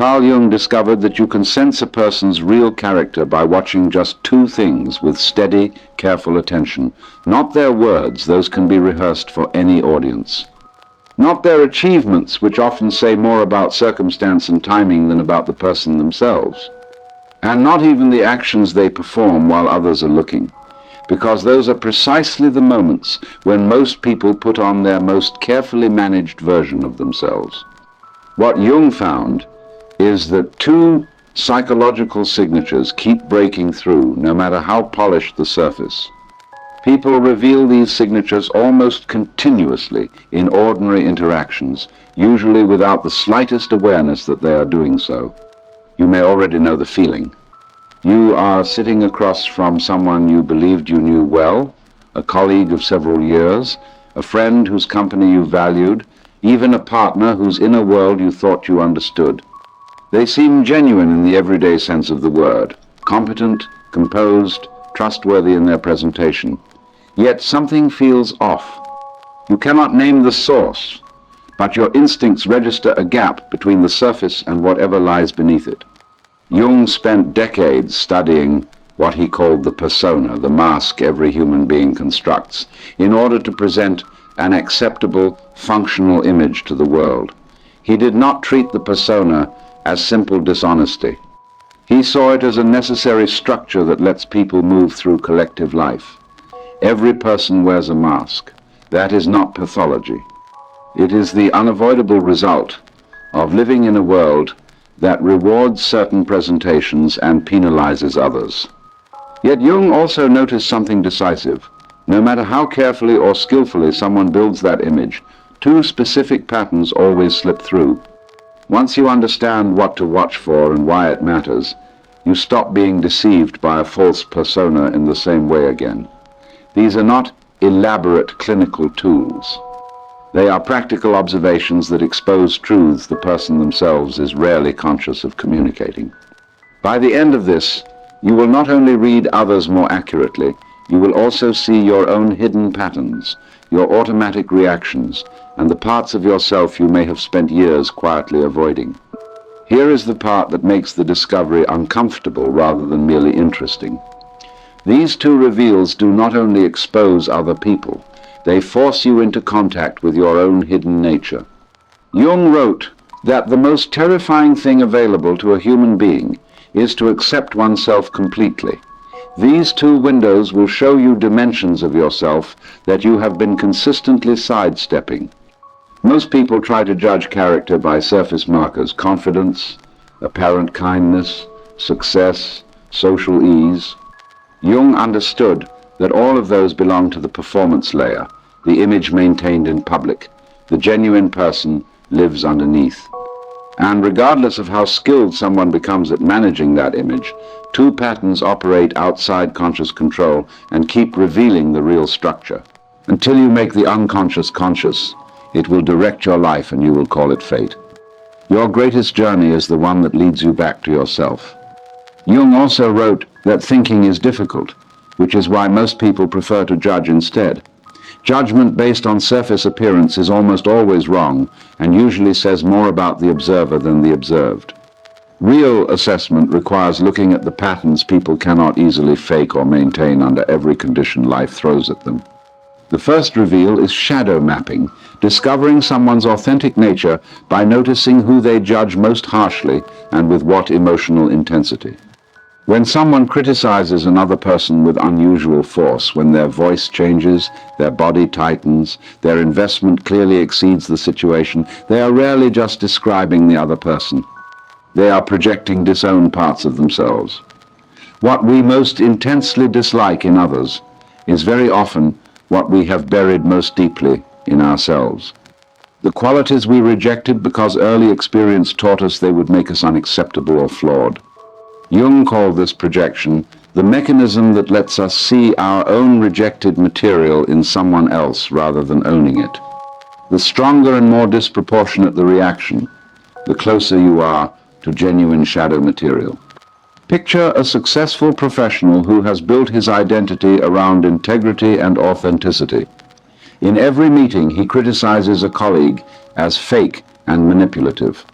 Carl Jung discovered that you can sense a person's real character by watching just two things with steady, careful attention. Not their words, those can be rehearsed for any audience. Not their achievements, which often say more about circumstance and timing than about the person themselves. And not even the actions they perform while others are looking, because those are precisely the moments when most people put on their most carefully managed version of themselves. What Jung found is that two psychological signatures keep breaking through, no matter how polished the surface. People reveal these signatures almost continuously in ordinary interactions, usually without the slightest awareness that they are doing so. You may already know the feeling. You are sitting across from someone you believed you knew well, a colleague of several years, a friend whose company you valued, even a partner whose inner world you thought you understood. They seem genuine in the everyday sense of the word, competent, composed, trustworthy in their presentation. Yet something feels off. You cannot name the source, but your instincts register a gap between the surface and whatever lies beneath it. Jung spent decades studying what he called the persona, the mask every human being constructs, in order to present an acceptable, functional image to the world. He did not treat the persona as simple dishonesty. He saw it as a necessary structure that lets people move through collective life. Every person wears a mask. That is not pathology. It is the unavoidable result of living in a world that rewards certain presentations and penalizes others. Yet Jung also noticed something decisive. No matter how carefully or skillfully someone builds that image, two specific patterns always slip through. Once you understand what to watch for and why it matters, you stop being deceived by a false persona in the same way again. These are not elaborate clinical tools. They are practical observations that expose truths the person themselves is rarely conscious of communicating. By the end of this, you will not only read others more accurately, you will also see your own hidden patterns, your automatic reactions, and the parts of yourself you may have spent years quietly avoiding. Here is the part that makes the discovery uncomfortable rather than merely interesting. These two reveals do not only expose other people, they force you into contact with your own hidden nature. Jung wrote that the most terrifying thing available to a human being is to accept oneself completely. These two windows will show you dimensions of yourself that you have been consistently sidestepping. Most people try to judge character by surface markers: confidence, apparent kindness, success, social ease. Jung understood that all of those belong to the performance layer, the image maintained in public. The genuine person lives underneath. And regardless of how skilled someone becomes at managing that image, two patterns operate outside conscious control and keep revealing the real structure. Until you make the unconscious conscious, it will direct your life and you will call it fate. Your greatest journey is the one that leads you back to yourself. Jung also wrote that thinking is difficult, which is why most people prefer to judge instead. Judgment based on surface appearance is almost always wrong and usually says more about the observer than the observed. Real assessment requires looking at the patterns people cannot easily fake or maintain under every condition life throws at them. The first reveal is shadow mapping, discovering someone's authentic nature by noticing who they judge most harshly and with what emotional intensity. When someone criticizes another person with unusual force, when their voice changes, their body tightens, their investment clearly exceeds the situation, they are rarely just describing the other person. They are projecting disowned parts of themselves. What we most intensely dislike in others is very often what we have buried most deeply in ourselves. The qualities we rejected because early experience taught us they would make us unacceptable or flawed. Jung called this projection the mechanism that lets us see our own rejected material in someone else rather than owning it. The stronger and more disproportionate the reaction, the closer you are to genuine shadow material. Picture a successful professional who has built his identity around integrity and authenticity. In every meeting, he criticizes a colleague as fake and manipulative.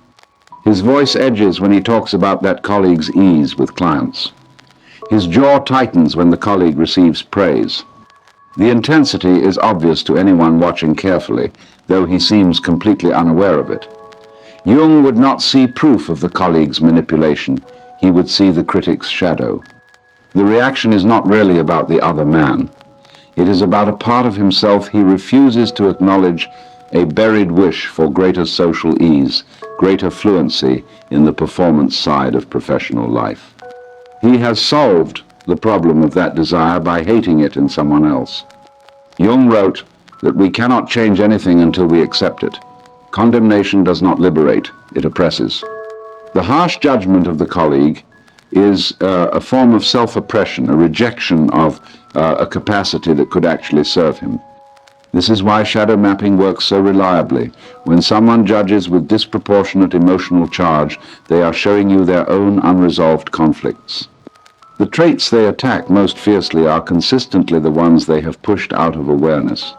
His voice edges when he talks about that colleague's ease with clients. His jaw tightens when the colleague receives praise. The intensity is obvious to anyone watching carefully, though he seems completely unaware of it. Jung would not see proof of the colleague's manipulation. He would see the critic's shadow. The reaction is not really about the other man. It is about a part of himself he refuses to acknowledge, a buried wish for greater social ease, greater fluency in the performance side of professional life. He has solved the problem of that desire by hating it in someone else. Jung wrote that we cannot change anything until we accept it. Condemnation does not liberate, it oppresses. The harsh judgment of the colleague is a form of self-oppression, a rejection of a capacity that could actually serve him. This is why shadow mapping works so reliably. When someone judges with disproportionate emotional charge, they are showing you their own unresolved conflicts. The traits they attack most fiercely are consistently the ones they have pushed out of awareness.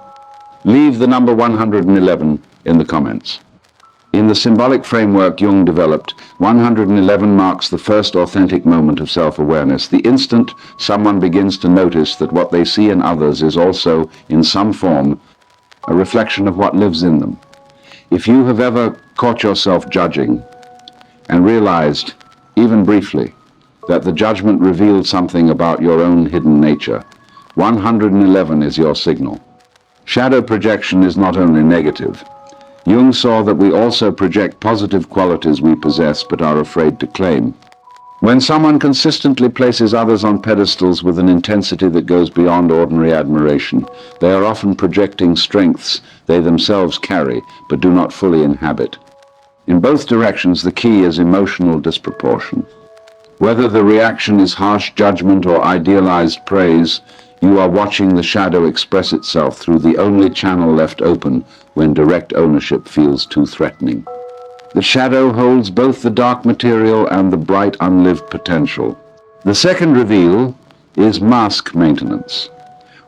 Leave the number 111 in the comments. In the symbolic framework Jung developed, 111 marks the first authentic moment of self-awareness, the instant someone begins to notice that what they see in others is also, in some form, a reflection of what lives in them. If you have ever caught yourself judging and realized, even briefly, that the judgment revealed something about your own hidden nature, 111 is your signal. Shadow projection is not only negative. Jung saw that we also project positive qualities we possess but are afraid to claim. When someone consistently places others on pedestals with an intensity that goes beyond ordinary admiration, they are often projecting strengths they themselves carry but do not fully inhabit. In both directions, the key is emotional disproportion. Whether the reaction is harsh judgment or idealized praise, you are watching the shadow express itself through the only channel left open when direct ownership feels too threatening. The shadow holds both the dark material and the bright unlived potential. The second reveal is mask maintenance.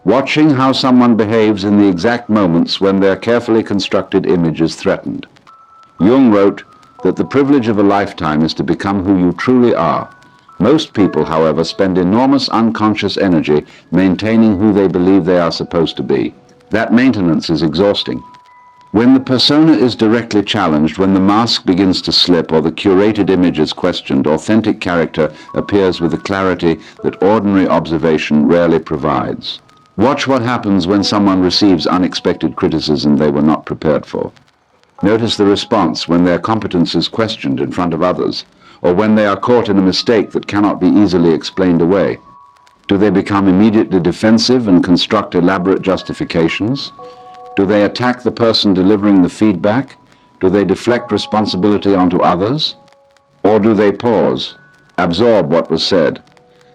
Watching how someone behaves in the exact moments when their carefully constructed image is threatened. Jung wrote that the privilege of a lifetime is to become who you truly are. Most people, however, spend enormous unconscious energy maintaining who they believe they are supposed to be. That maintenance is exhausting. When the persona is directly challenged, when the mask begins to slip or the curated image is questioned, authentic character appears with a clarity that ordinary observation rarely provides. Watch what happens when someone receives unexpected criticism they were not prepared for. Notice the response when their competence is questioned in front of others, or when they are caught in a mistake that cannot be easily explained away. Do they become immediately defensive and construct elaborate justifications? Do they attack the person delivering the feedback? Do they deflect responsibility onto others? Or do they pause, absorb what was said,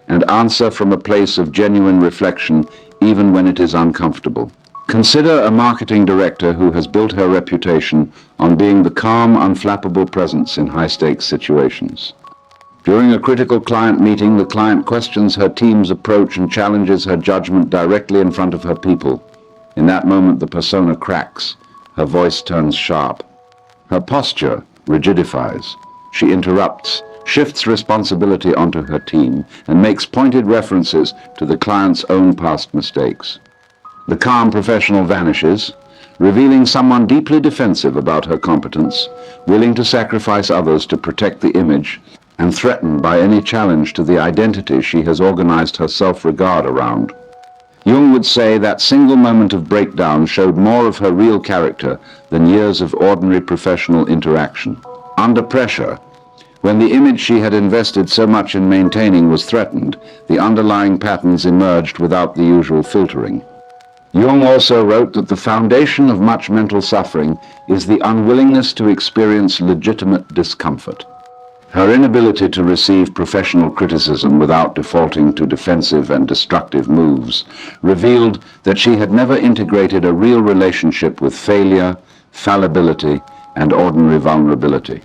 and answer from a place of genuine reflection even when it is uncomfortable? Consider a marketing director who has built her reputation on being the calm, unflappable presence in high-stakes situations. During a critical client meeting, the client questions her team's approach and challenges her judgment directly in front of her people. In that moment, the persona cracks. Her voice turns sharp. Her posture rigidifies. She interrupts, shifts responsibility onto her team, and makes pointed references to the client's own past mistakes. The calm professional vanishes, revealing someone deeply defensive about her competence, willing to sacrifice others to protect the image, and threatened by any challenge to the identity she has organized her self-regard around. Jung would say that single moment of breakdown showed more of her real character than years of ordinary professional interaction. Under pressure, when the image she had invested so much in maintaining was threatened, the underlying patterns emerged without the usual filtering. Jung also wrote that the foundation of much mental suffering is the unwillingness to experience legitimate discomfort. Her inability to receive professional criticism without defaulting to defensive and destructive moves revealed that she had never integrated a real relationship with failure, fallibility, and ordinary vulnerability.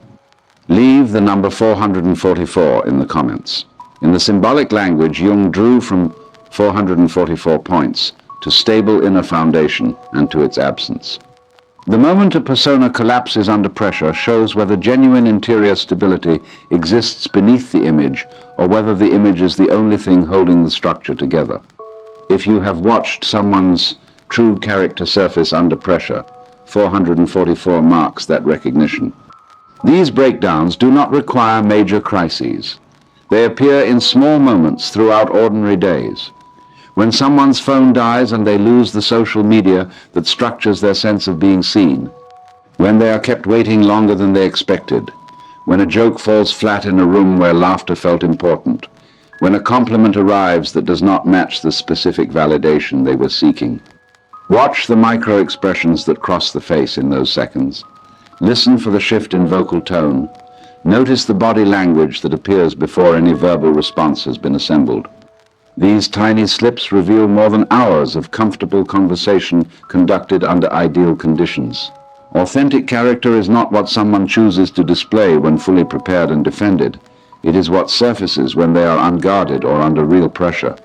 Leave the number 444 in the comments. In the symbolic language, Jung drew from 444 points to stable inner foundation and to its absence. The moment a persona collapses under pressure shows whether genuine interior stability exists beneath the image or whether the image is the only thing holding the structure together. If you have watched someone's true character surface under pressure, 444 marks that recognition. These breakdowns do not require major crises. They appear in small moments throughout ordinary days. When someone's phone dies and they lose the social media that structures their sense of being seen. When they are kept waiting longer than they expected. When a joke falls flat in a room where laughter felt important. When a compliment arrives that does not match the specific validation they were seeking. Watch the micro-expressions that cross the face in those seconds. Listen for the shift in vocal tone. Notice the body language that appears before any verbal response has been assembled. These tiny slips reveal more than hours of comfortable conversation conducted under ideal conditions. Authentic character is not what someone chooses to display when fully prepared and defended. It is what surfaces when they are unguarded or under real pressure.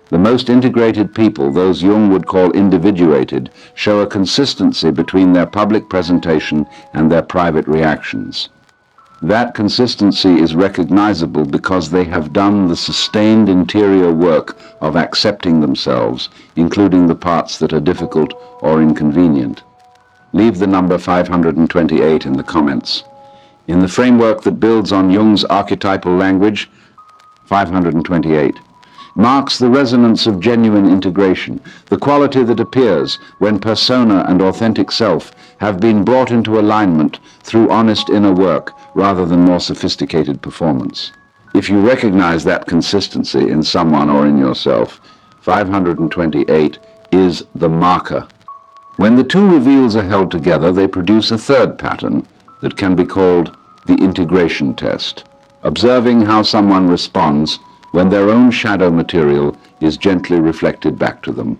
The most integrated people, those Jung would call individuated, show a consistency between their public presentation and their private reactions. That consistency is recognizable because they have done the sustained interior work of accepting themselves, including the parts that are difficult or inconvenient. Leave the number 528 in the comments. In the framework that builds on Jung's archetypal language, 528 marks the resonance of genuine integration, the quality that appears when persona and authentic self have been brought into alignment through honest inner work rather than more sophisticated performance. If you recognize that consistency in someone or in yourself, 528 is the marker. When the two reveals are held together, they produce a third pattern that can be called the integration test, observing how someone responds when their own shadow material is gently reflected back to them.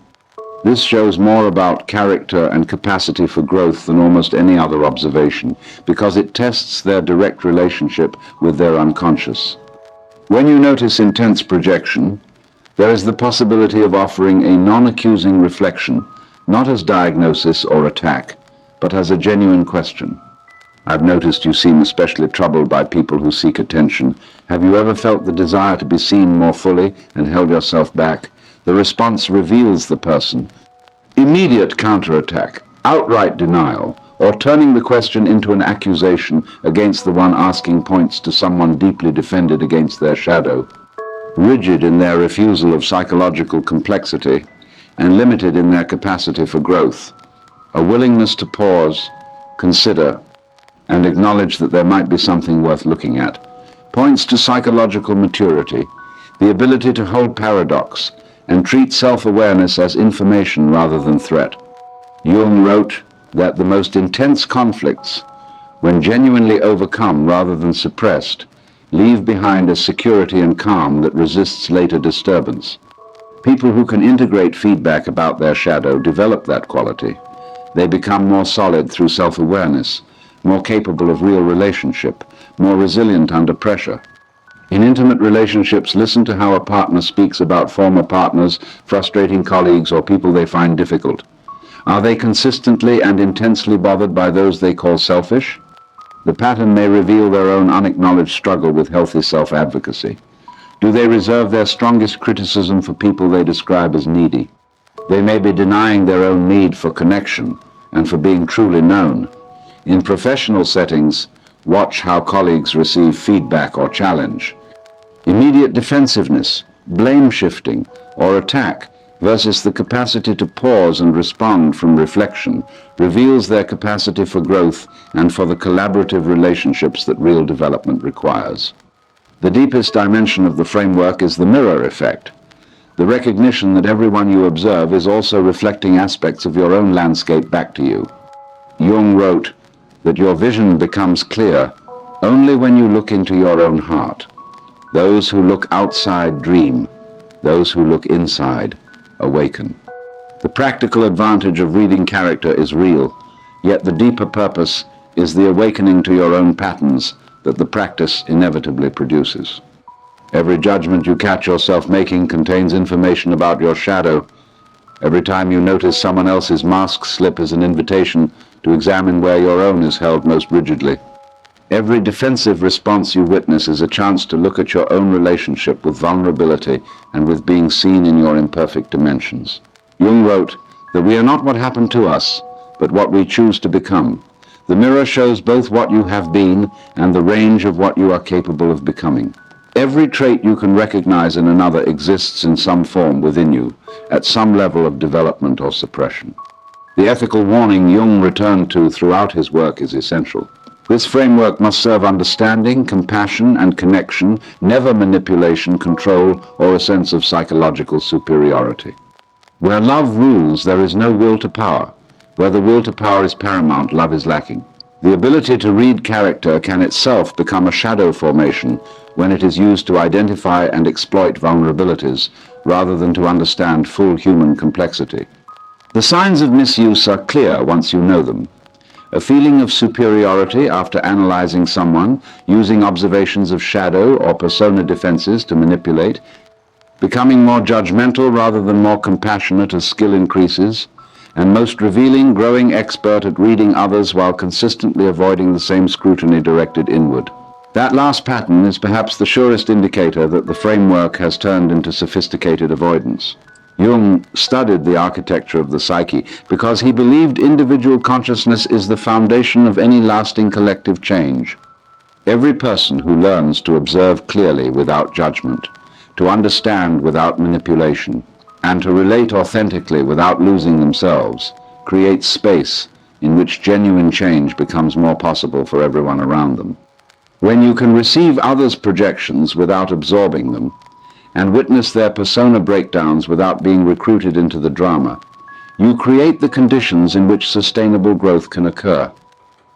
This shows more about character and capacity for growth than almost any other observation, because it tests their direct relationship with their unconscious. When you notice intense projection, there is the possibility of offering a non-accusing reflection, not as diagnosis or attack, but as a genuine question. I've noticed you seem especially troubled by people who seek attention. Have you ever felt the desire to be seen more fully and held yourself back? The response reveals the person. Immediate counterattack, outright denial, or turning the question into an accusation against the one asking points to someone deeply defended against their shadow. Rigid in their refusal of psychological complexity and limited in their capacity for growth. A willingness to pause, consider, and acknowledge that there might be something worth looking at, points to psychological maturity, the ability to hold paradox, and treat self-awareness as information rather than threat. Jung wrote that the most intense conflicts, when genuinely overcome rather than suppressed, leave behind a security and calm that resists later disturbance. People who can integrate feedback about their shadow develop that quality. They become more solid through self-awareness, more capable of real relationship, more resilient under pressure. In intimate relationships, listen to how a partner speaks about former partners, frustrating colleagues, or people they find difficult. Are they consistently and intensely bothered by those they call selfish? The pattern may reveal their own unacknowledged struggle with healthy self-advocacy. Do they reserve their strongest criticism for people they describe as needy? They may be denying their own need for connection and for being truly known. In professional settings, watch how colleagues receive feedback or challenge. Immediate defensiveness, blame shifting, or attack versus the capacity to pause and respond from reflection reveals their capacity for growth and for the collaborative relationships that real development requires. The deepest dimension of the framework is the mirror effect, the recognition that everyone you observe is also reflecting aspects of your own landscape back to you. Jung wrote that your vision becomes clear only when you look into your own heart. Those who look outside dream, those who look inside awaken. The practical advantage of reading character is real, yet the deeper purpose is the awakening to your own patterns that the practice inevitably produces. Every judgment you catch yourself making contains information about your shadow. Every time you notice someone else's mask slip as an invitation to examine where your own is held most rigidly. Every defensive response you witness is a chance to look at your own relationship with vulnerability and with being seen in your imperfect dimensions. Jung wrote that we are not what happened to us, but what we choose to become. The mirror shows both what you have been and the range of what you are capable of becoming. Every trait you can recognize in another exists in some form within you, at some level of development or suppression. The ethical warning Jung returned to throughout his work is essential. This framework must serve understanding, compassion, and connection, never manipulation, control, or a sense of psychological superiority. Where love rules, there is no will to power. Where the will to power is paramount, love is lacking. The ability to read character can itself become a shadow formation when it is used to identify and exploit vulnerabilities, rather than to understand full human complexity. The signs of misuse are clear once you know them. A feeling of superiority after analyzing someone, using observations of shadow or persona defenses to manipulate, becoming more judgmental rather than more compassionate as skill increases, and most revealing, growing expert at reading others while consistently avoiding the same scrutiny directed inward. That last pattern is perhaps the surest indicator that the framework has turned into sophisticated avoidance. Jung studied the architecture of the psyche because he believed individual consciousness is the foundation of any lasting collective change. Every person who learns to observe clearly without judgment, to understand without manipulation, and to relate authentically without losing themselves, creates space in which genuine change becomes more possible for everyone around them. When you can receive others' projections without absorbing them, and witness their persona breakdowns without being recruited into the drama, you create the conditions in which sustainable growth can occur.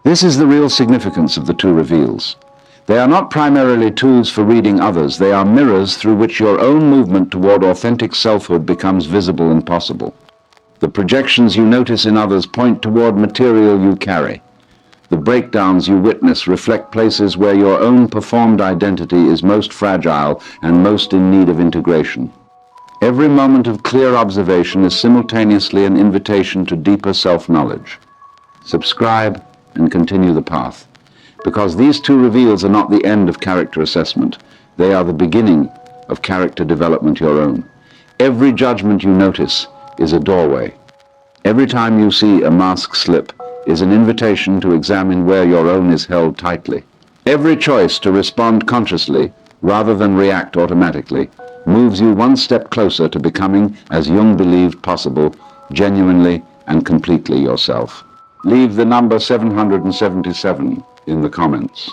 This is the real significance of the two reveals. They are not primarily tools for reading others, they are mirrors through which your own movement toward authentic selfhood becomes visible and possible. The projections you notice in others point toward material you carry. The breakdowns you witness reflect places where your own performed identity is most fragile and most in need of integration. Every moment of clear observation is simultaneously an invitation to deeper self-knowledge. Subscribe and continue the path, because these two reveals are not the end of character assessment. They are the beginning of character development your own. Every judgment you notice is a doorway. Every time you see a mask slip is an invitation to examine where your own is held tightly. Every choice to respond consciously rather than react automatically moves you one step closer to becoming, as Jung believed possible, genuinely and completely yourself. Leave the number 777 in the comments.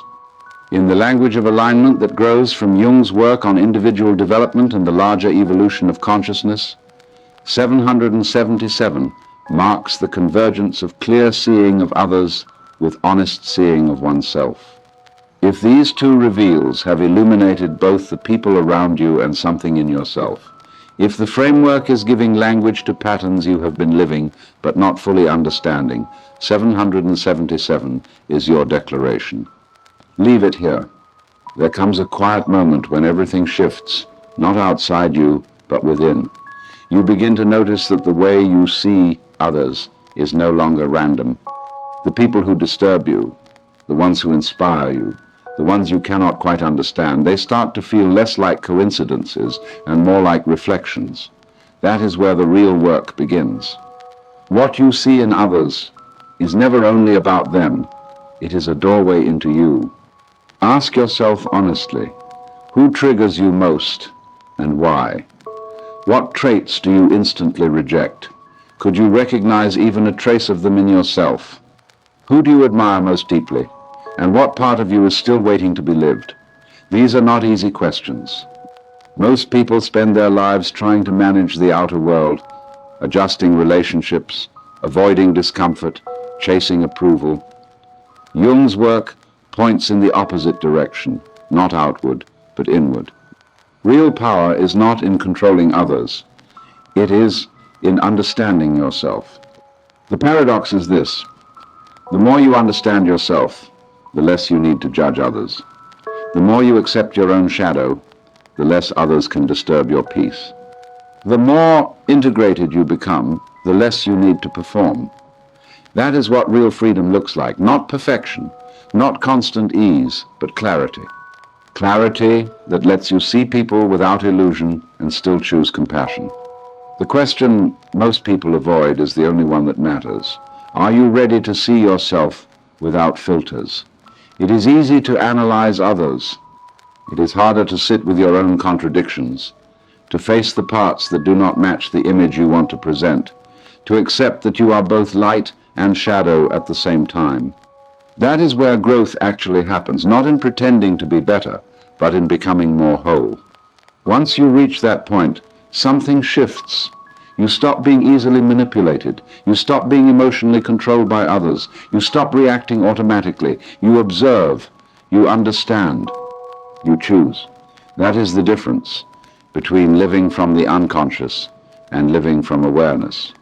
In the language of alignment that grows from Jung's work on individual development and the larger evolution of consciousness, 777 marks the convergence of clear seeing of others with honest seeing of oneself. If these two reveals have illuminated both the people around you and something in yourself, if the framework is giving language to patterns you have been living but not fully understanding, 777 is your declaration. Leave it here. There comes a quiet moment when everything shifts, not outside you, but within. You begin to notice that the way you see others is no longer random. The people who disturb you, the ones who inspire you, the ones you cannot quite understand, they start to feel less like coincidences and more like reflections. That is where the real work begins. What you see in others is never only about them, it is a doorway into you. Ask yourself honestly, who triggers you most and why? What traits do you instantly reject? Could you recognize even a trace of them in yourself? Who do you admire most deeply? And what part of you is still waiting to be lived? These are not easy questions. Most people spend their lives trying to manage the outer world, adjusting relationships, avoiding discomfort, chasing approval. Jung's work points in the opposite direction, not outward, but inward. Real power is not in controlling others. It is in understanding yourself. The paradox is this: the more you understand yourself, the less you need to judge others. The more you accept your own shadow, the less others can disturb your peace. The more integrated you become, the less you need to perform. That is what real freedom looks like. Not perfection, not constant ease, but clarity. Clarity that lets you see people without illusion and still choose compassion. The question most people avoid is the only one that matters. Are you ready to see yourself without filters? It is easy to analyze others. It is harder to sit with your own contradictions, to face the parts that do not match the image you want to present, to accept that you are both light and shadow at the same time. That is where growth actually happens, not in pretending to be better, but in becoming more whole. Once you reach that point, something shifts. You stop being easily manipulated. You stop being emotionally controlled by others. You stop reacting automatically. You observe. You understand. You choose. That is the difference between living from the unconscious and living from awareness.